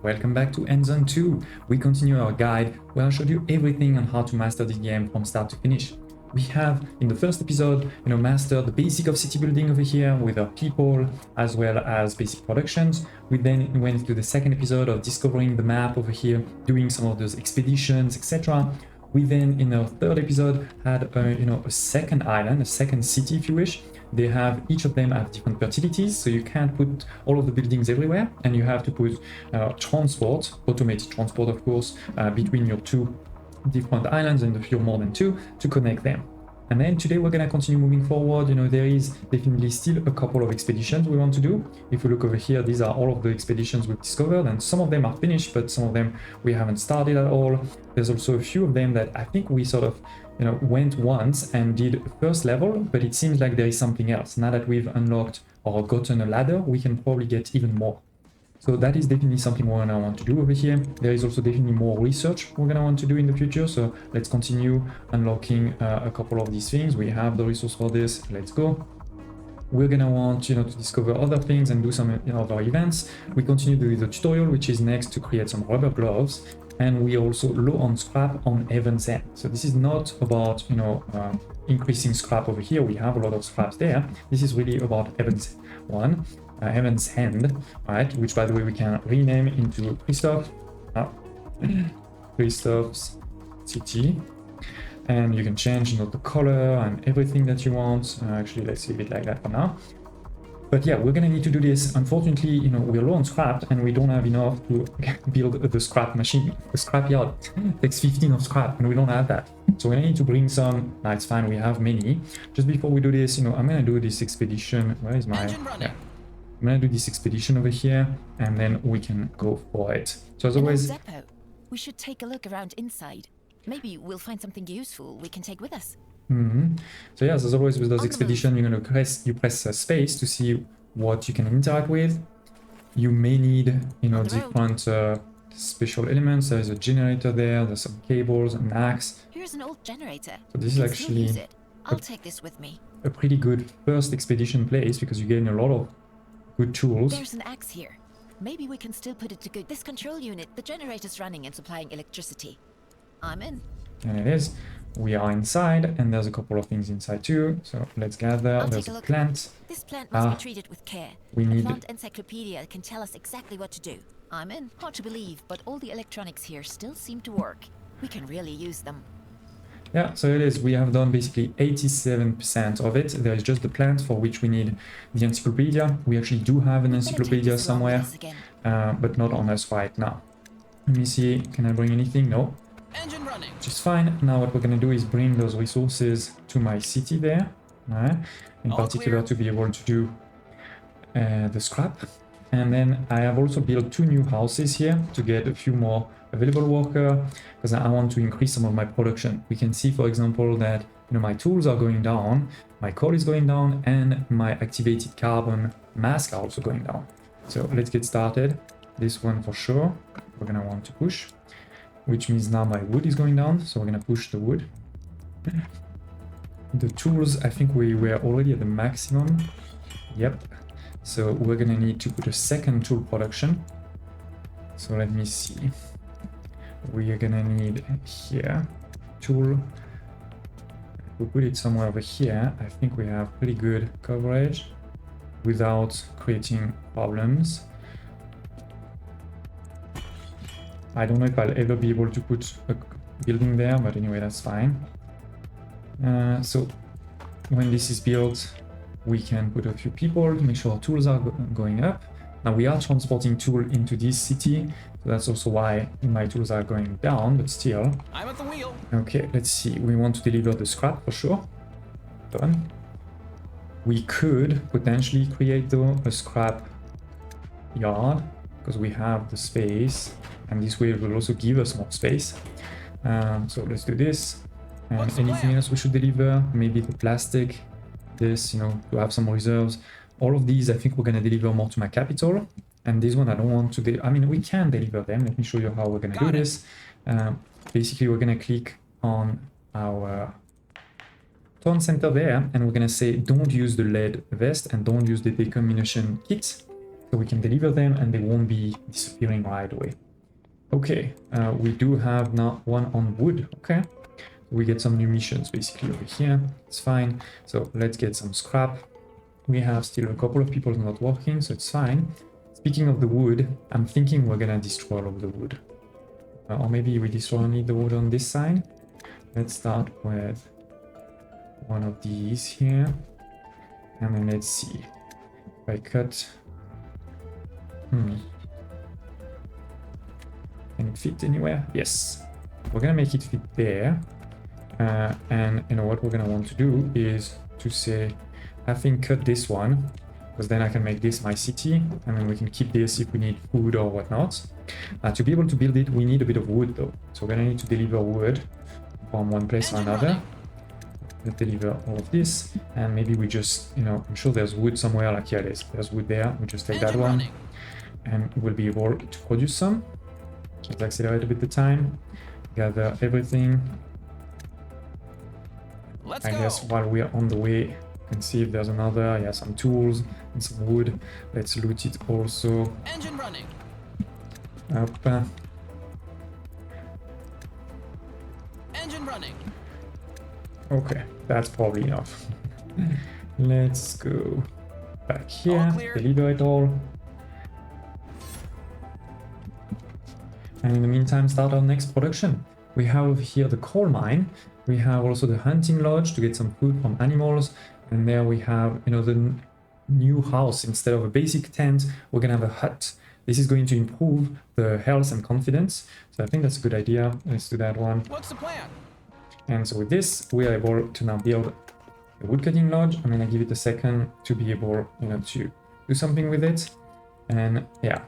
Welcome back to Endzone 2. We continue our guide where I showed you everything on how to master this game from start to finish. We have, in the first episode, mastered the basic of city building over here with our people, as well as basic productions. We then went to the second episode of discovering the map over here, doing some of those expeditions, etc. We then, in our third episode, had a second island, a second city, if you wish. They have, each of them have different fertilities, so you can't put all of the buildings everywhere, and you have to put transport, automated transport, of course, between your two different islands, and if you're more than two, to connect them. And then today we're gonna continue moving forward. There is definitely still a couple of expeditions we want to do. If we look over here, these are all of the expeditions we've discovered, and some of them are finished, but some of them we haven't started at all. There's also a few of them that I think we sort of went once and did first level, but it seems like there is something else. Now that we've unlocked or gotten a ladder, we can probably get even more. So that is definitely something we're gonna want to do over here. There is also definitely more research we're gonna want to do in the future. So let's continue unlocking a couple of these things. We have the resource for this. Let's go. We're gonna want to discover other things and do some other events. We continue with the tutorial, which is next, to create some rubber gloves. And we also low on scrap on Heaven's End. So this is not about increasing scrap over here. We have a lot of scraps there. This is really about Heaven's Hand, right? Which, by the way, we can rename into Christoph. Christoph's City. And you can change the color and everything that you want. Actually, let's leave it like that for now. But yeah, we're gonna need to do this. Unfortunately, we're low on scrap and we don't have enough to build the scrap machine. The scrap yard takes 15 of scrap and we don't have that. So we're gonna need to bring some. Nah, it's fine, we have many. Just before we do this, I'm gonna do this expedition. Where is my... Yeah. I'm gonna do this expedition over here and then we can go for it. So as always... We should take a look around inside. Maybe we'll find something useful we can take with us. So yes, as always with those expeditions, you're gonna press space to see what you can interact with. You may need, different special elements. There is a generator there. There's some cables, an axe. Here's an old generator. So this is actually I'll take this with me. A pretty good first expedition place because you gain a lot of good tools. There's an axe here. Maybe we can still put it to good. This control unit, the generator's running and supplying electricity. I'm in. And it is. We are inside, and there's a couple of things inside too. So let's gather. There's a plant. This plant must be treated with care. We need... A plant encyclopedia can tell us exactly what to do. I'm in. Hard to believe, but all the electronics here still seem to work. We can really use them. Yeah, so it is. We have done basically 87% of it. There is just the plant for which we need the encyclopedia. We actually do have an encyclopedia somewhere, but not on us right now. Let me see. Can I bring anything? No. Engine running. Which is fine. Now what we're going to do is bring those resources to my city there. In particular to be able to do the scrap. And then I have also built 2 new houses here to get a few more available workers because I want to increase some of my production. We can see, for example, that my tools are going down, my coal is going down, and my activated carbon mask are also going down. So let's get started. This one for sure we're going to want to push, which means now my wood is going down, so we're going to push the wood. The tools, I think we were already at the maximum. Yep. So we're going to need to put a second tool production. So let me see. We are going to need here tool. If we put it somewhere over here, I think we have pretty good coverage without creating problems. I don't know if I'll ever be able to put a building there, but anyway, that's fine. So when this is built, we can put a few people to make sure our tools are going up. Now we are transporting tool into this city, so that's also why my tools are going down, but still. I'm at the wheel. Okay, let's see. We want to deliver the scrap for sure. Done. We could potentially create though a scrap yard because we have the space. And this way it will also give us more space. So let's do this. And anything else we should deliver? Maybe the plastic, this, to have some reserves. All of these, I think we're going to deliver more to my capital. And this one, I don't want to... I mean, we can deliver them. Let me show you how we're going to do this. Basically, we're going to click on our town center there. And we're going to say, don't use the lead vest and don't use the decommission kit. So we can deliver them and they won't be disappearing right away. Okay, we do have now one on wood. Okay, we get some new missions basically over here. It's fine. So let's get some scrap. We have still a couple of people not working, so it's fine. Speaking of the wood, I'm thinking we're gonna destroy all of the wood. Or maybe we destroy only the wood on this side. Let's start with one of these here. And then let's see. If I cut... Can it fit anywhere? Yes. We're gonna make it fit there. And you know what we're gonna want to do is to say, I think cut this one, because then I can make this my city, and then we can keep this if we need food or whatnot. To be able to build it, we need a bit of wood though. So we're gonna need to deliver wood from one place to another. Let's deliver all of this, and maybe we just, you know, I'm sure there's wood somewhere, like here it is. There's wood there. We just take that one, and we'll be able to produce some. Let's accelerate a bit the time, gather everything. I guess while we are on the way, you can see if there's another, yeah, some tools and some wood. Let's loot it also. Engine running. Up. Engine running. Okay, that's probably enough. Let's go back here, deliver it all. And in the meantime, start our next production. We have here the coal mine. We have also the hunting lodge to get some food from animals. And there we have, you know, the new house. Instead of a basic tent, we're gonna have a hut. This is going to improve the health and confidence. So I think that's a good idea. Let's do that one. What's the plan? And so with this, we are able to now build a woodcutting lodge. I'm gonna give it a second to be able, you know, to do something with it. And yeah,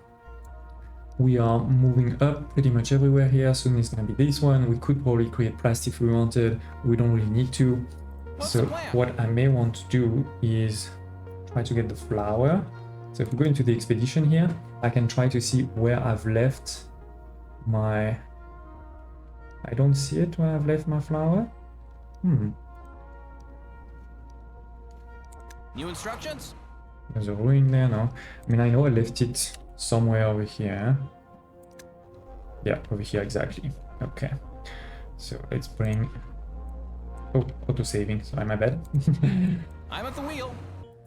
we are moving up pretty much everywhere here. Soon it's gonna be this one. We could probably create plastic if we wanted. We don't really need to. So what I may want to do is try to get the flour. So if we go into the expedition here, I can try to see where I've left my... I don't see it where I've left my flour. New instructions? There's a ruin there, no? I mean, I know I left it somewhere over here. Yeah, over here, exactly. Okay. So let's bring... Oh, auto-saving, sorry, my bad. I'm at the wheel.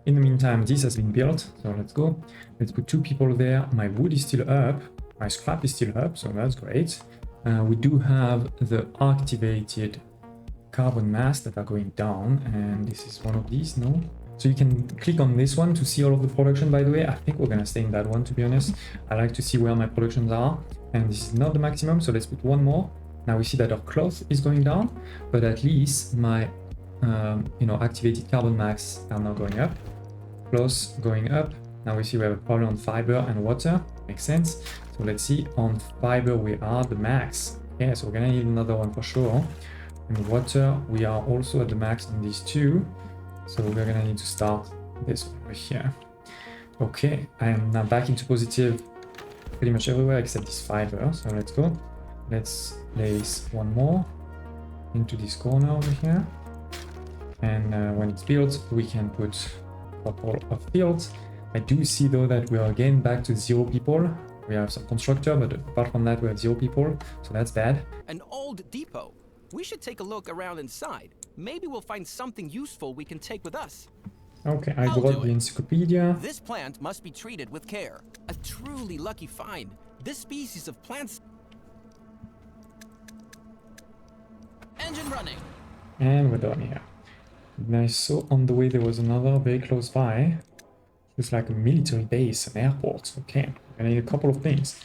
In the meantime, this has been built, so let's go. Let's put 2 people there. My wood is still up. My scrap is still up, so that's great. We do have the activated carbon mass that are going down, and this is one of these, no? So you can click on this one to see all of the production, by the way. I think we're gonna stay in that one, to be honest. I like to see where my productions are, and this is not the maximum, so let's put one more. Now we see that our cloth is going down, but at least my you know, activated carbon max are now going up. Cloth going up. Now we see we have a problem on fiber and water. Makes sense. So let's see, on fiber we are the max. Yeah, so we're gonna need another one for sure. And water, we are also at the max on these 2. So we're gonna need to start this over here. Okay, I am now back into positive pretty much everywhere except this fiber. So let's go. Let's place one more into this corner over here. And when it's built, we can put a couple of fields. I do see though that we are again back to 0 people. We have some constructor, but apart from that, we have 0 people, so that's bad. An old depot. We should take a look around inside. Maybe we'll find something useful we can take with us. Okay, I brought the encyclopedia. This plant must be treated with care. A truly lucky find. This species of plants... Engine running. And we're done here. And I saw on the way there was another very close by. It's like a military base, an airport. Okay, I need a couple of things.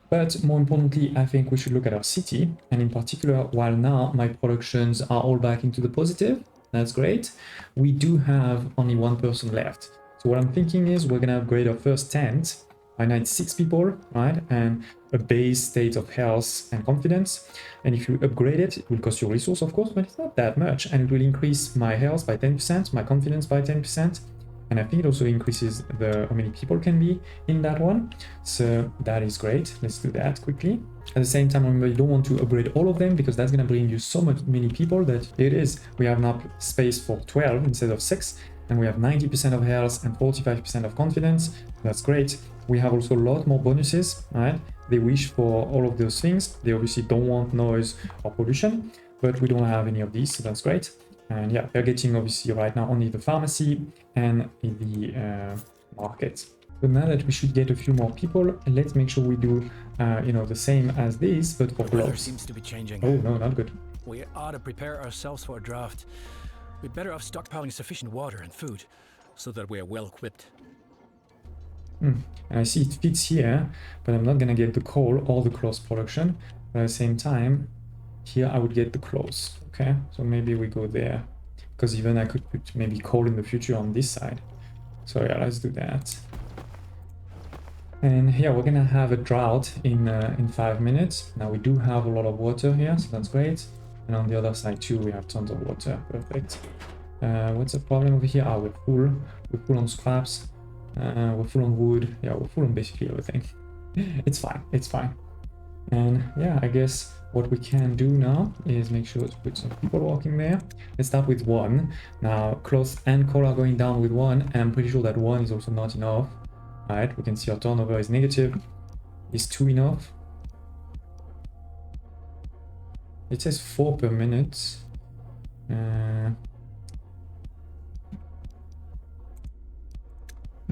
But more importantly, I think we should look at our city. And in particular, while now my productions are all back into the positive, that's great. We do have only 1 person left. So what I'm thinking is we're gonna upgrade our first tent. I need 6 people, right? And a base state of health and confidence. And if you upgrade it, it will cost you a resource, of course, but it's not that much. And it will increase my health by 10%, my confidence by 10%. And I think it also increases how many people can be in that one. So that is great. Let's do that quickly. At the same time, remember, you don't want to upgrade all of them because that's going to bring you so many people that it is. We have now space for 12 instead of 6. And we have 90% of health and 45% of confidence. That's great. We have also a lot more bonuses, right? They wish for all of those things. They obviously don't want noise or pollution, but we don't have any of these, so that's great. And yeah, they're getting obviously right now only the pharmacy and the market. So now that we should get a few more people, let's make sure we do, you know, the same as this, but for The weather gloves. seems to be changing. Oh no, not good. We ought to prepare ourselves for a drought. We'd better off stockpiling sufficient water and food so that we are well equipped. And I see it fits here, but I'm not gonna get the coal or the clothes production. But at the same time, here I would get the clothes. Okay, so maybe we go there, because even I could put maybe coal in the future on this side. So yeah, let's do that. And here we're gonna have a drought in 5 minutes. Now we do have a lot of water here, so that's great. And on the other side too, we have tons of water. Perfect. What's the problem over here? Ah, we're full. We're full on scraps. We're full on wood. Yeah, we're full on basically everything. It's fine. It's fine. And yeah, I guess what we can do now is make sure to put some people walking there. Let's start with 1. Now, clothes and coal are going down with 1, and I'm pretty sure that 1 is also not enough. Alright, we can see our turnover is negative. Is 2 enough? It says 4 per minute.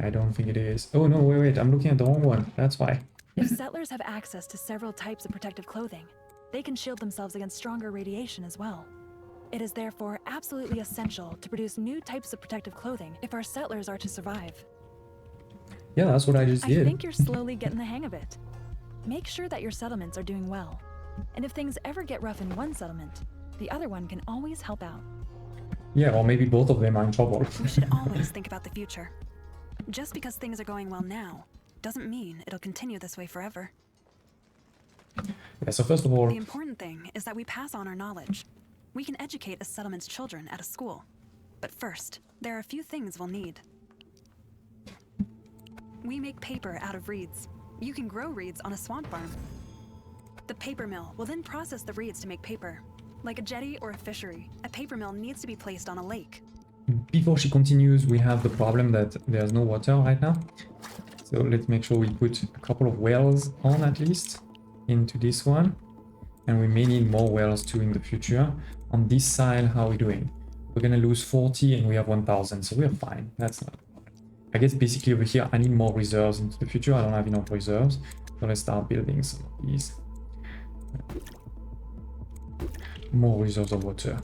I don't think it is. Oh no, wait, I'm looking at the wrong one. That's why. If settlers have access to several types of protective clothing, they can shield themselves against stronger radiation as well. It is therefore absolutely essential to produce new types of protective clothing if our settlers are to survive. Yeah, that's what I just did. I think you're slowly getting the hang of it. Make sure that your settlements are doing well. And if things ever get rough in one settlement, the other one can always help out. Yeah, or maybe both of them are in trouble. We should always think about the future. Just because things are going well now doesn't mean it'll continue this way forever. Yeah, so first of all, The important thing is that we pass on our knowledge. We can educate a settlement's children at a school. But first, there are a few things we'll need. We make paper out of reeds. You can grow reeds on a swamp farm. The paper mill will then process the reeds to make paper. Like a jetty or a fishery, a paper mill needs to be placed on a lake. before she continues, we have the problem that there's no water right now. So let's make sure we put a couple of wells on at least into this one. And we may need more wells too in the future. On this side, how are we doing? We're gonna lose 40 and we have 1000, so we're fine. That's not. I guess basically over here, I need more reserves into the future. I don't have enough reserves. So let's start building some of these. More reserves of water.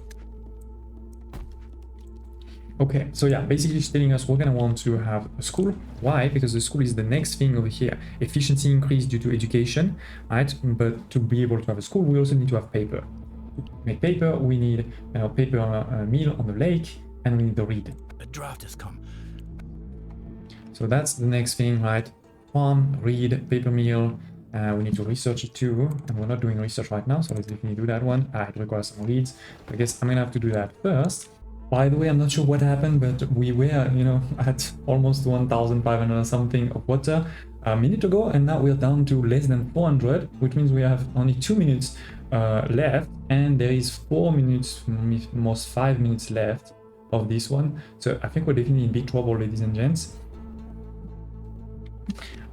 Okay, so yeah, basically she's telling us we're gonna want to have a school. Why? Because the school is the next thing over here. Efficiency increase due to education, right? But to be able to have a school, we also need to have paper. To make paper, we need paper mill on the lake, and we need the reed. A draft has come. So that's the next thing, right? Farm, reed, paper mill. We need to research it too, and we're not doing research right now, so let's definitely do that one. It requires some reeds. I guess I'm gonna have to do that first. By the way, I'm not sure what happened, but we were, at almost 1,500 or something of water a minute ago, and now we're down to less than 400, which means we have only 2 minutes left, and there is 4 minutes, almost 5 minutes left of this one. So I think we're definitely in big trouble, ladies and gents.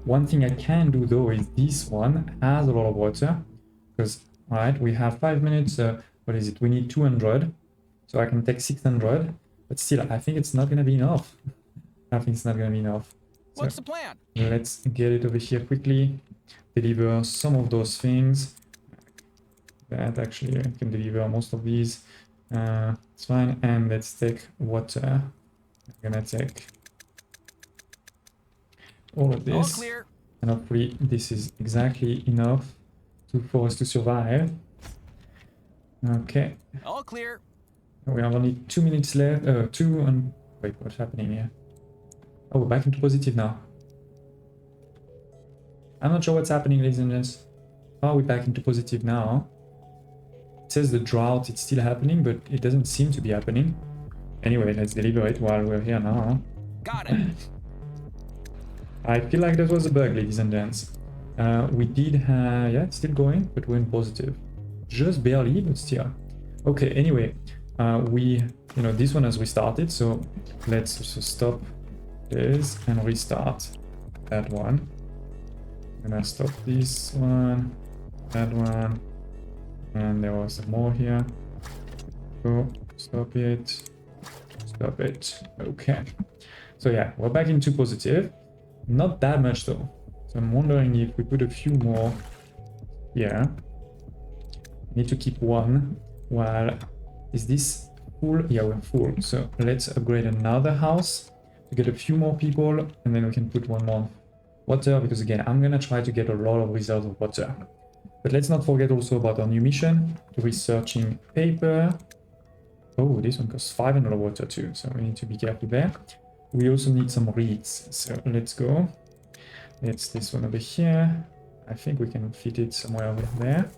One thing I can do though is this one has a lot of water, because we have 5 minutes. What is it? We need 200. So I can take 600, but still, I think it's not gonna be enough. I think it's not gonna be enough. So What's the plan? let's get it over here quickly. Deliver some of those things. That actually I can deliver most of these. It's fine. And let's take water. I'm gonna take all of All this. clear. And hopefully this is exactly enough for us to survive. Okay. All clear. We have only 2 minutes left. Wait, what's happening here? Oh, we're back into positive now. I'm not sure what's happening, ladies and gents. Oh, we're back into positive now. It says the drought, it's still happening, but it doesn't seem to be happening. Anyway, let's deliver it while we're here now. Got it. I feel like that was a bug, ladies and gents. We did have... Yeah, it's still going, but we're in positive. Just barely, but still. Okay, anyway. This one has restarted, so let's also stop this and restart that one. I'm gonna stop this one, that one, and there was some more here. Go, stop it, stop it. Okay. So yeah, we're back into positive. Not that much though. So I'm wondering if we put a few more here. Need to keep one. While is this full? Yeah, we're full. So let's upgrade another house to get a few more people, and then we can put one more water, because again, I'm gonna try to get a lot of reserves of water. But let's not forget also about our new mission, researching paper. Oh, this one costs 500 water too, so we need to be careful there. We also need some reeds, so let's go. It's this one over here. I think we can fit it somewhere over there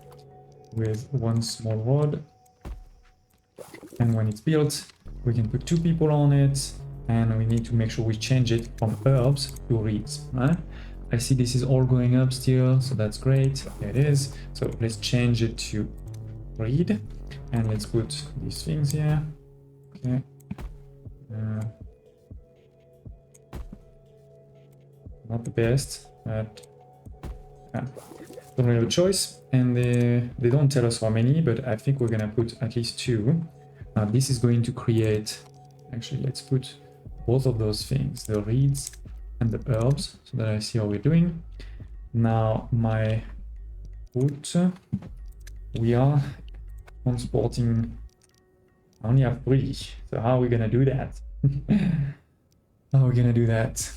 with one small rod. And when it's built, we can put 2 people on it, and we need to make sure we change it from herbs to reeds, right? I see this is all going up still, so that's great. There it is. So let's change it to reed, and let's put these things here. Okay. Not the best, but don't really have a choice. And they don't tell us how many, but I think we're gonna put at least 2. This is going to create, actually let's put both of those things, the reeds and the herbs, so that I see how we're doing. Now my wood, we are transporting, I only have 3, so how are we gonna do that? How are we gonna do that?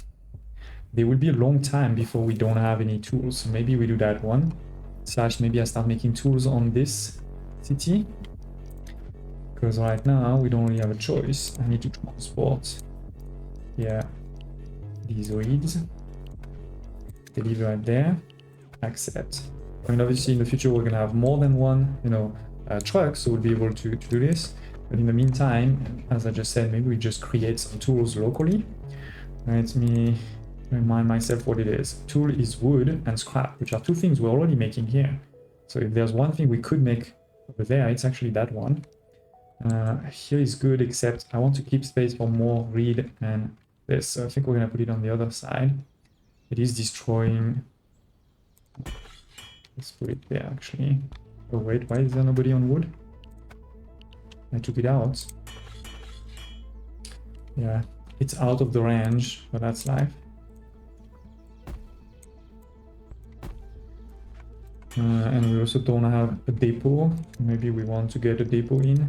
There will be a long time before we don't have any tools, so maybe we do that one. Slash maybe I start making tools on this city. Because right now we don't really have a choice. I need to transport, yeah, these reeds. Deliver right there. Accept. I mean, obviously in the future we're gonna have more than one, truck, so we'll be able to do this. But in the meantime, as I just said, maybe we just create some tools locally. Let me remind myself what it is. Tool is wood and scrap, which are 2 things we're already making here. So if there's one thing we could make over there, it's actually that one. Here is good, except I want to keep space for more reed and this. So I think we're gonna put it on the other side. It is destroying. Let's put it there actually. Oh wait, why is there nobody on wood? I took it out. Yeah, it's out of the range, but that's life. And we also don't have a depot. Maybe we want to get a depot in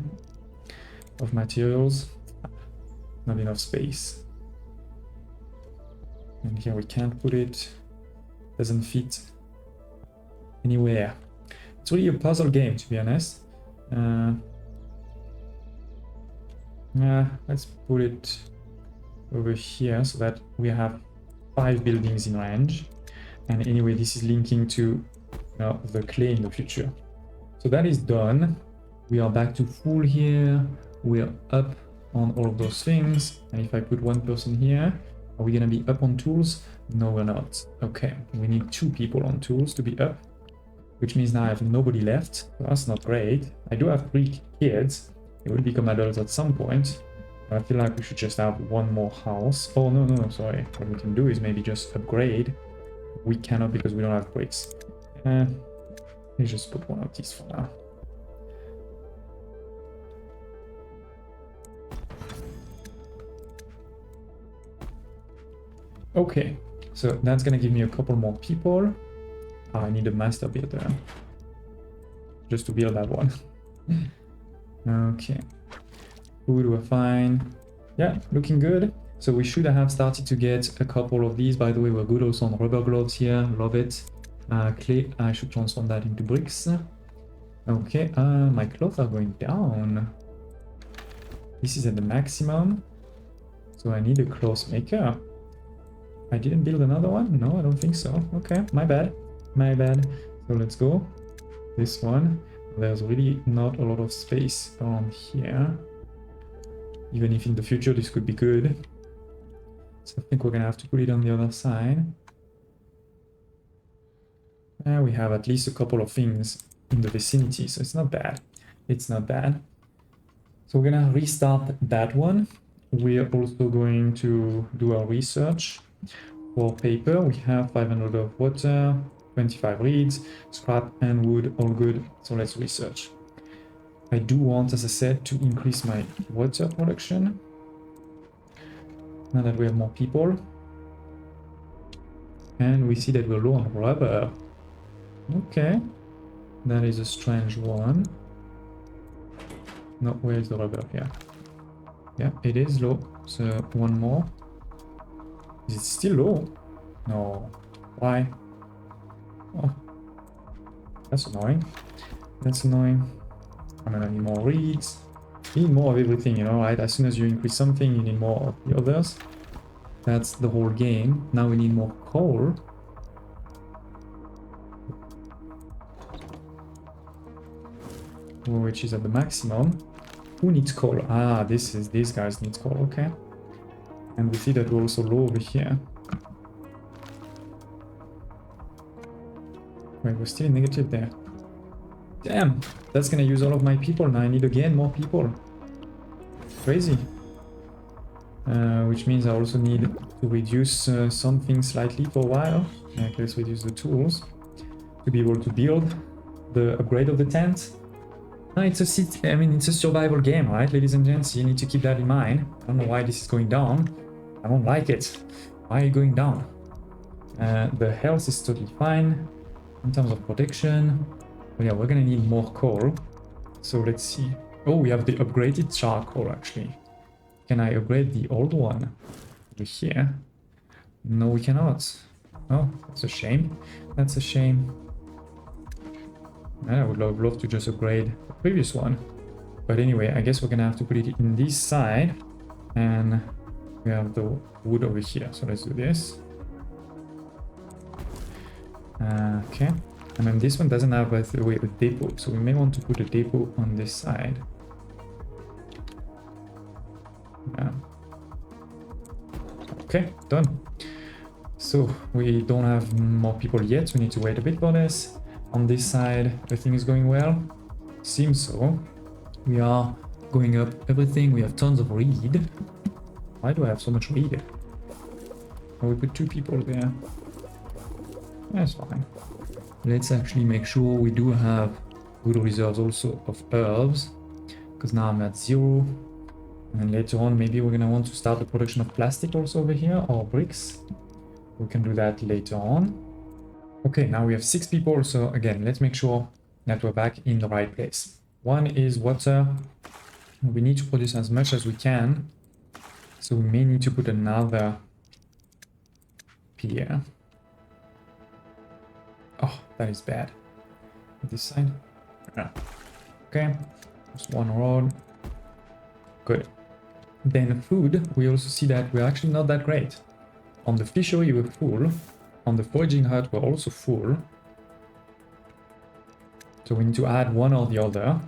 of materials. Not enough space. And here we can't put it. Doesn't fit anywhere. It's really a puzzle game, to be honest. Yeah, let's put it over here so that we have 5 buildings in range. And anyway, this is linking to the clay in the future. So that is done. We are back to full here. We're up on all of those things. And if I put 1 person here, are we gonna be up on tools? No, we're not. Okay, we need 2 people on tools to be up, which means now I have nobody left. So that's not great. I do have 3 kids. They will become adults at some point. But I feel like we should just have 1 more house. Oh, no, sorry. What we can do is maybe just upgrade. We cannot because we don't have bricks. Let's just put 1 of these for now. Okay, so that's gonna give me a couple more people. I need a master builder just to build that one. Okay, food, we're fine. Yeah, looking good. So we should have started to get a couple of these. By the way, we're good also on rubber gloves here. Love it. Clay, I should transform that into bricks. Okay, my clothes are going down. This is at the maximum. So I need a clothes maker. I didn't build another one? No, I don't think so. Okay, my bad. My bad. So let's go. This one. There's really not a lot of space around here. Even if in the future this could be good. So I think we're gonna have to put it on the other side. We have at least a couple of things in the vicinity, so it's not bad. It's not bad. So we're gonna restart that one. We're also going to do our research for paper. We have 500 of water. 25 reeds, scrap and wood, all good. So let's research. I do want, as I said, to increase my water production. Now that we have more people. And we see that we're low on rubber. Okay. That is a strange one. No, where is the rubber here? Yeah, it is low. So one more. Is it still low? No. Why? Oh. That's annoying. That's annoying. I'm gonna need more reeds. You need more of everything, you know, right? As soon as you increase something, you need more of the others. That's the whole game. Now we need more coal. Which is at the maximum. Who needs coal? Ah, these guys need coal, okay. And we see that we're also low over here. Wait, we're still negative there. Damn, that's gonna use all of my people now. I need again more people. Crazy. Which means I also need to reduce something slightly for a while. Okay, let's reduce the tools to be able to build the upgrade of the tent. No, it's a survival game, right, ladies and gents? You need to keep that in mind. I don't know why this is going down. I don't like it. Why are you going down? The health is totally fine in terms of protection. But yeah, we're gonna need more coal. So let's see. Oh, we have the upgraded charcoal actually. Can I upgrade the old one over here? No, we cannot. Oh, that's a shame. That's a shame. I would love to just upgrade the previous one. But anyway, I guess we're gonna have to put it in this side. And we have the wood over here. So let's do this. Okay. And then this one doesn't have, by the way, a depot. So we may want to put a depot on this side. Yeah. Okay, done. So we don't have more people yet. We need to wait a bit for this. On this side, everything is going well. Seems so. We are going up everything. We have tons of reed. Why do I have so much reed? Oh, we put 2 people there. That's fine. Let's actually make sure we do have good reserves also of herbs. Because now I'm at 0. And later on, maybe we're gonna want to start the production of plastic also over here, or bricks. We can do that later on. Okay, now we have 6 people, so again, let's make sure that we're back in the right place. One is water. We need to produce as much as we can. So we may need to put another pier. Oh, that is bad. This side? Yeah. Okay, just one road. Good. Then food, we also see that we're actually not that great. On the fishery, we're full. On the foraging hut, we're also full. So we need to add one or the other.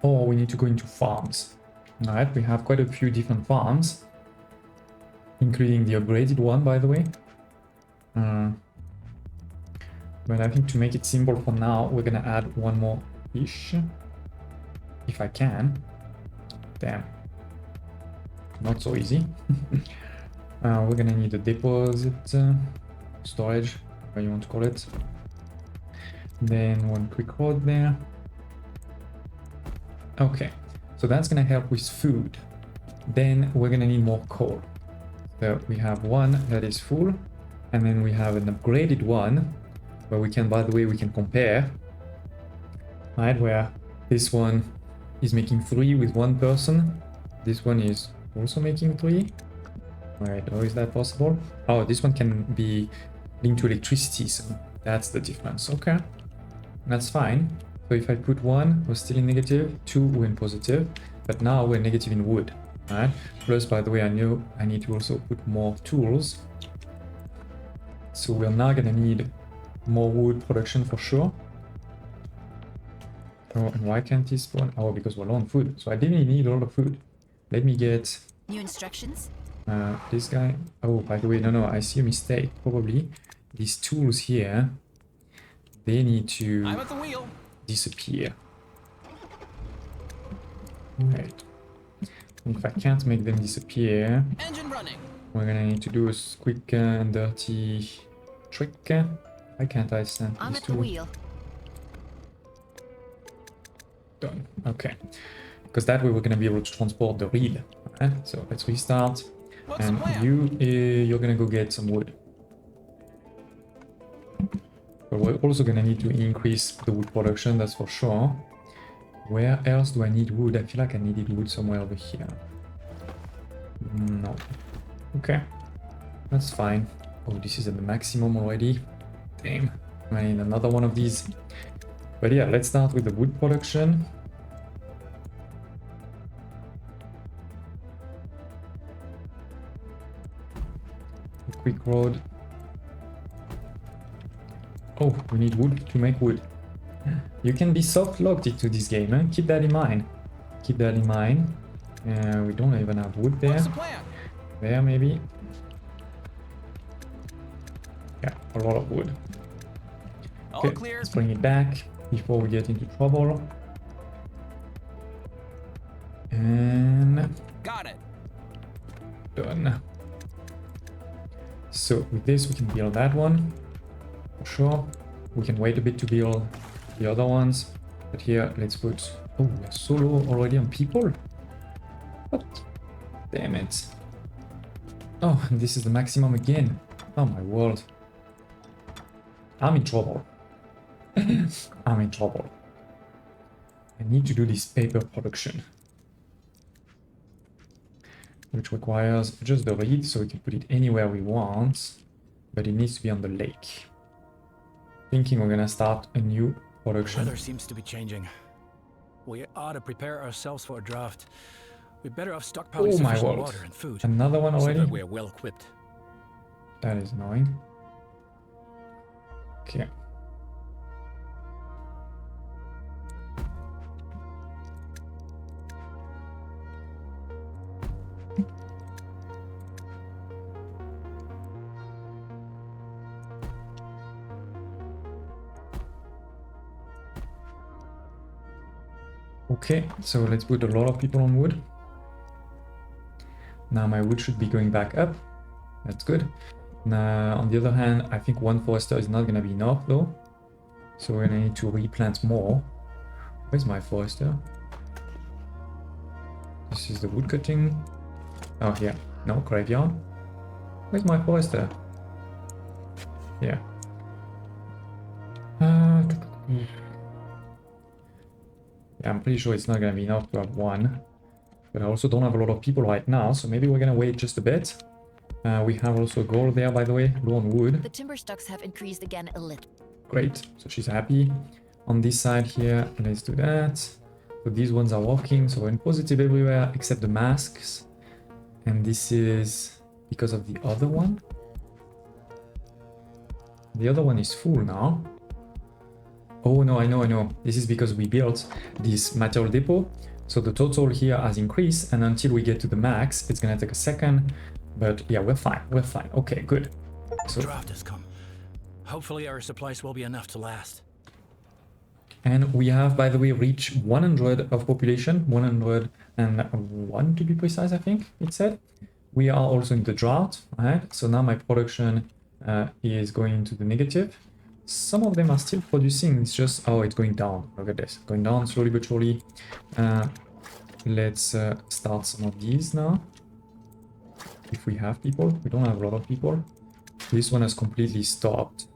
Or we need to go into farms. Alright, we have quite a few different farms. Including the upgraded one, by the way. But I think to make it simple for now, we're gonna add one more fish. If I can. Damn. Not so easy. We're gonna need a deposit, storage, whatever you want to call it. Then one quick road there. Okay, so that's gonna help with food. Then we're gonna need more coal. So we have one that is full, and then we have an upgraded one where we can, by the way, we can compare. Right, where this one is making 3 with 1 person. This one is also making 3. Alright, how is that possible? Oh, this one can be linked to electricity, so that's the difference. Okay, that's fine. So if I put 1, we're still in negative, 2, we're in positive, but now we're negative in wood. Alright, plus, by the way, I know I need to also put more tools. So we're now gonna need more wood production for sure. Oh, and why can't this spawn? Oh, because we're low on food. So I definitely need a lot of food. Let me get... New instructions? This guy. Oh, by the way, no, I see a mistake. Probably these tools here, they need to I'm at the wheel. Disappear. Right. If I can't make them disappear, Engine running. we're gonna need to do a quick and dirty trick. Why can't I send I'm these at the two? wheel. Done. Okay. Because that way we're going to be able to transport the reed. Alright, so let's restart. What's the And plan? you're going to go get some wood. But we're also going to need to increase the wood production, that's for sure. Where else do I need wood? I feel like I needed wood somewhere over here. No. Okay. That's fine. Oh, this is at the maximum already. Damn. I need another one of these. But yeah, let's start with the wood production. A quick road. Oh, we need wood to make wood. You can be soft-locked into this game, eh? Keep that in mind. Keep that in mind. We don't even have wood there. What's the plan? There, maybe. Yeah, a lot of wood. All Okay, clear. let's bring it back before we get into trouble. And Got it. done. So with this, we can build that one. For sure. We can wait a bit to build the other ones. But here, let's put... Oh, we're so low already on people? What? Damn it. Oh, and this is the maximum again. Oh my world. I'm in trouble. I'm in trouble. I need to do this paper production. Which requires just the reed, so we can put it anywhere we want. But it needs to be on the lake. Thinking we're gonna start a new production. Weather seems to be changing. We ought to prepare ourselves for a drought. We're better off stockpiling Oh my sufficient world. water and food. Another one So already? that we're well equipped. That is annoying. Okay. Okay, so let's put a lot of people on wood. Now my wood should be going back up. That's good. Now, on the other hand, I think one forester is not going to be enough though. So we're going to need to replant more. Where's my forester? This is the wood cutting. Oh, here. No, graveyard. Where's my forester? Yeah. Yeah, I'm pretty sure it's not going to be enough to have one. But I also don't have a lot of people right now, so maybe we're going to wait just a bit. We have also a goal there, by the way, low on wood. The timber stocks have increased again a little. Great, so she's happy. On this side here, let's do that. So these ones are working, so we're in positive everywhere except the masks. And this is because of the other one. The other one is full now. Oh no, I know. This is because we built this material depot. So the total here has increased, and until we get to the max, it's gonna take a second. But yeah, we're fine. Okay, good. So, Drought has come. Hopefully our supplies will be enough to last. and we have, by the way, reached 100 of population, 101 to be precise, I think it said. We are also in the drought, right? So now my production is going into the negative. Some of them are still producing, it's just, oh, it's going down. Look at this, going down slowly but surely. Let's start some of these now. If we have people, we don't have a lot of people. This one has completely stopped.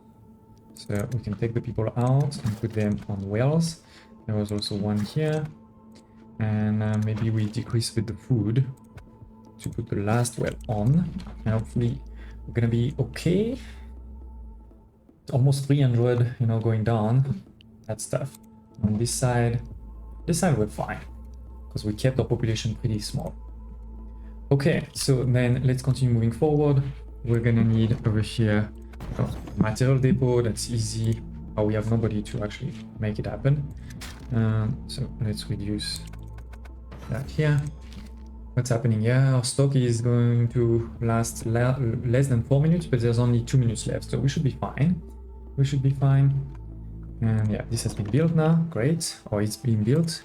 So we can take the people out and put them on wells. There was also one here. And maybe we decrease with the food to put the last well on. And hopefully we're gonna be okay. Almost 300, you know, going down. That's tough. On this side we're fine. Because we kept our population pretty small. Okay, so then let's continue moving forward. We're gonna need over here material depot, that's easy. Oh, we have nobody to actually make it happen. So let's reduce that here. What's happening? Yeah, our stock is going to last less than 4 minutes, but there's only 2 minutes left, so we should be fine. We should be fine. And yeah, this has been built now. Great. Or it's being built.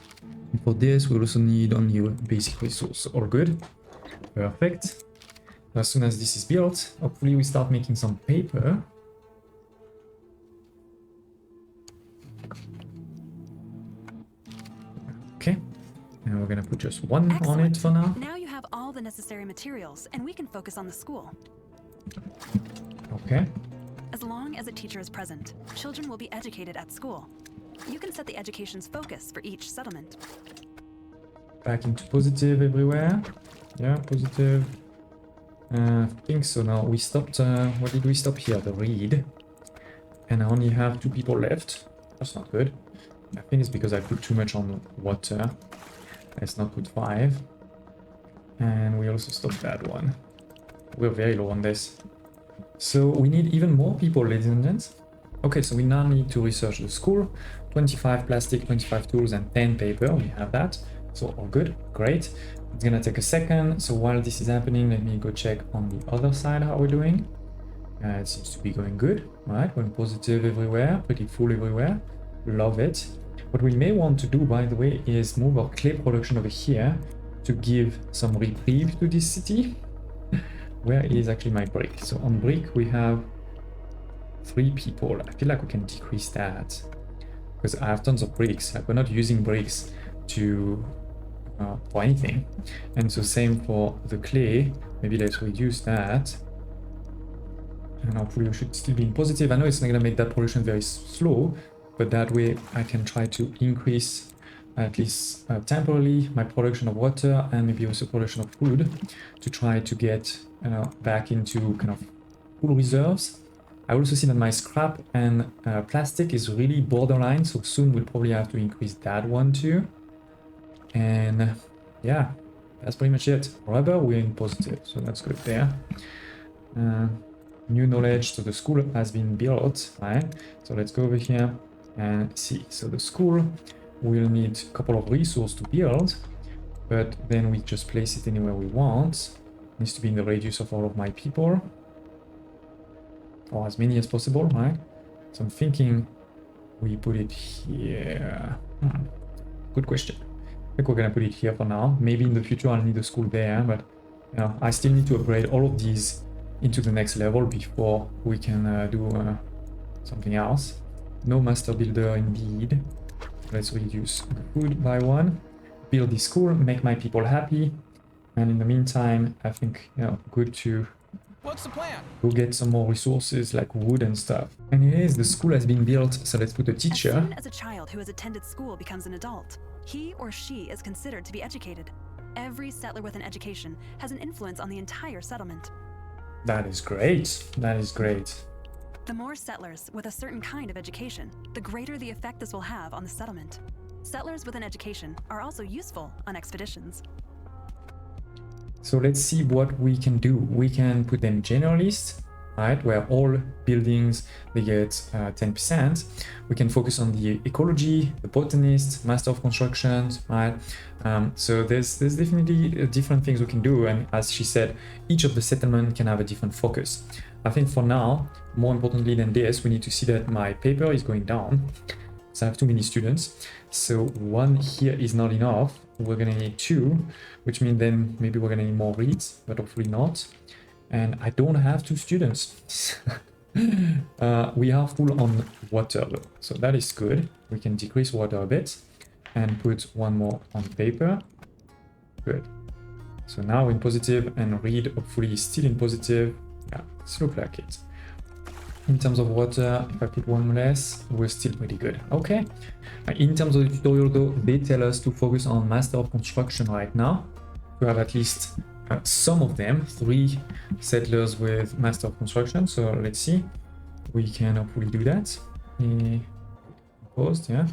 And for this, we also need only a basic resource. All good. Perfect. As soon as this is built, hopefully we start making some paper. Okay, and we're gonna put just one on Excellent. it for now. Now you have all the necessary materials, and we can focus on the school. Okay, As long as a teacher is present, children will be educated at school. You can set the education's focus for each settlement. back into positive everywhere. Yeah, positive. I think so. Now we stopped. What did we stop here? The read. And I only have 2 people left. That's not good. I think it's because I put too much on water. Let's not put 5. And we also stopped that one. We're very low on this. So we need even more people, ladies and gents. Okay, so we now need to research the school. 25 plastic, 25 tools, and 10 paper. We have that. So all good, great. It's gonna take a second. So while this is happening, let me go check on the other side how we're doing. It seems to be going good, right? Going positive everywhere, pretty full everywhere. Love it. What we may want to do, by the way, is move our clay production over here to give some reprieve to this city. Where is actually my brick? So on brick we have 3 people. I feel like we can decrease that because I have tons of bricks. Like we're not using bricks to for anything, and so same for the clay. Maybe let's reduce that. And hopefully we should still be in positive. I know it's not going to make that production very slow, but that way I can try to increase at least temporarily my production of water and maybe also production of food to try to get back into kind of full reserves. I also see that my scrap and plastic is really borderline, so soon we'll probably have to increase that one too. And yeah, that's pretty much it. Rubber, we're in positive, so that's good there. New knowledge, so the school has been built, right? So let's go over here and see. So the school will need a couple of resources to build, but then we just place it anywhere we want. It needs to be in the radius of all of my people, or as many as possible, right? So I'm thinking we put it here. Good question. I think we're gonna put it here for now. Maybe in the future I'll need a school there, but you know, I still need to upgrade all of these into the next level before we can do something else. No master builder indeed. Let's reduce the food by 1. Build this school, make my people happy, and in the meantime I think, you know, good to What's the plan? go get some more resources like wood and stuff. Anyways, the school has been built, so let's put a As teacher. soon as a child who has attended school becomes an adult, he or she is considered to be educated. Every settler with an education has an influence on the entire settlement. That is great. That is great. The more settlers with a certain kind of education, the greater the effect this will have on the settlement. Settlers with an education are also useful on expeditions. So let's see what we can do. We can put them generalist, right? Where all buildings, they get 10%. We can focus on the ecology, the botanist, master of construction, right? So there's definitely different things we can do. And as she said, each of the settlement can have a different focus. I think for now, more importantly than this, we need to see that my paper is going down. So I have too many students. So 1 here is not enough. We're gonna need 2, which means then maybe we're gonna need more reads, but hopefully not. And I don't have 2 students. We are full on water though, so that is good. We can decrease water a bit and put 1 more on paper. Good. So now in positive, and read hopefully is still in positive. Yeah, it's look like it. In terms of water, if I put 1 less, we're still pretty good. Okay. In terms of the tutorial though, they tell us to focus on master of construction right now. To have at least some of them, 3 settlers with master of construction. So let's see. We can hopefully do that. Paused, yeah.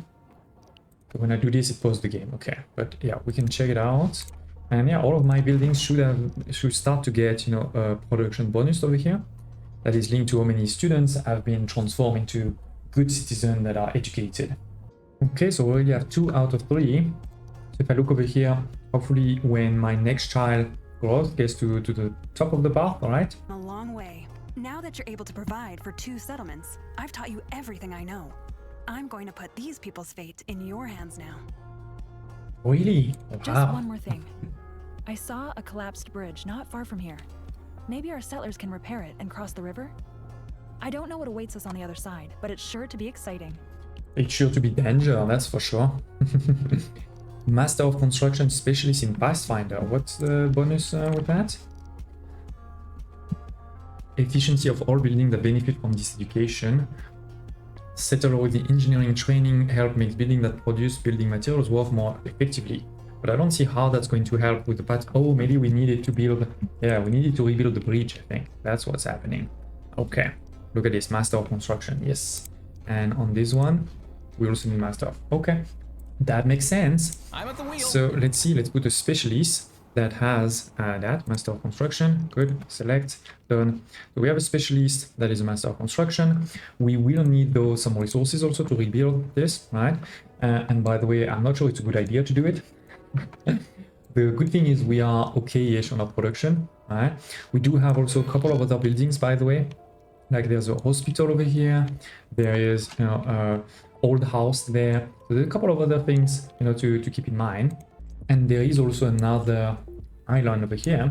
So when I do this, it paused the game. Okay, but yeah, we can check it out. And yeah, all of my buildings should start to get, you know, a production bonus over here. That is linked to how many students have been transformed into good citizens that are educated. Okay, so we already have 2 out of 3. So if I look over here, hopefully when my next child grows, gets to the top of the path, all right? A long way. Now that you're able to provide for 2 settlements, I've taught you everything I know. I'm going to put these people's fate in your hands now. Really? Wow. Just one more thing. I saw a collapsed bridge not far from here. Maybe our settlers can repair it and cross the river? I don't know what awaits us on the other side, but it's sure to be exciting. It's sure to be danger, that's for sure. Master of Construction Specialist in Pathfinder. What's the bonus with that? Efficiency of all buildings that benefit from this education. Settle with the engineering training, help make buildings that produce building materials work more effectively. But I don't see how that's going to help with the path. Oh, maybe we needed to build... Yeah, we needed to rebuild the bridge, I think. That's what's happening. Okay, look at this. Master of Construction, yes. And on this one, we also need Master of... Okay, that makes sense. I'm at the wheel. So let's see, let's put a specialist that has that, Master of Construction. Good, select, done. So we have a specialist that is a Master of Construction. We will need though some resources also to rebuild this, right? And by the way, I'm not sure it's a good idea to do it. The good thing is we are okay-ish on our production, right? We do have also a couple of other buildings, by the way. Like there's a hospital over here. There is, you know, old house there. So there's a couple of other things, you know, to keep in mind. And there is also another island over here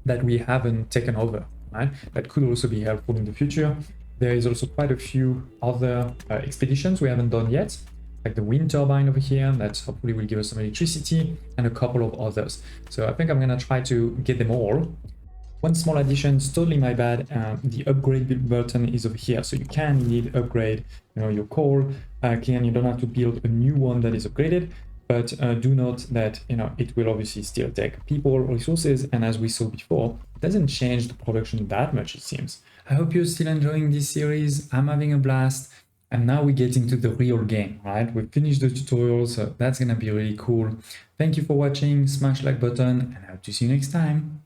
that we haven't taken over, right? That could also be helpful in the future. There is also quite a few other expeditions we haven't done yet, like the wind turbine over here that hopefully will give us some electricity, and a couple of others. So I think I'm gonna try to get them all. One small addition, it's totally my bad, the upgrade build button is over here, so you can indeed upgrade, you know, your core. Clearly, you don't have to build a new one that is upgraded, but do note that, you know, it will obviously still take people, resources, and as we saw before, it doesn't change the production that much, it seems. I hope you're still enjoying this series. I'm having a blast, and now we get into the real game, right? We finished the tutorial, so that's gonna be really cool. Thank you for watching, smash like button, and I hope to see you next time.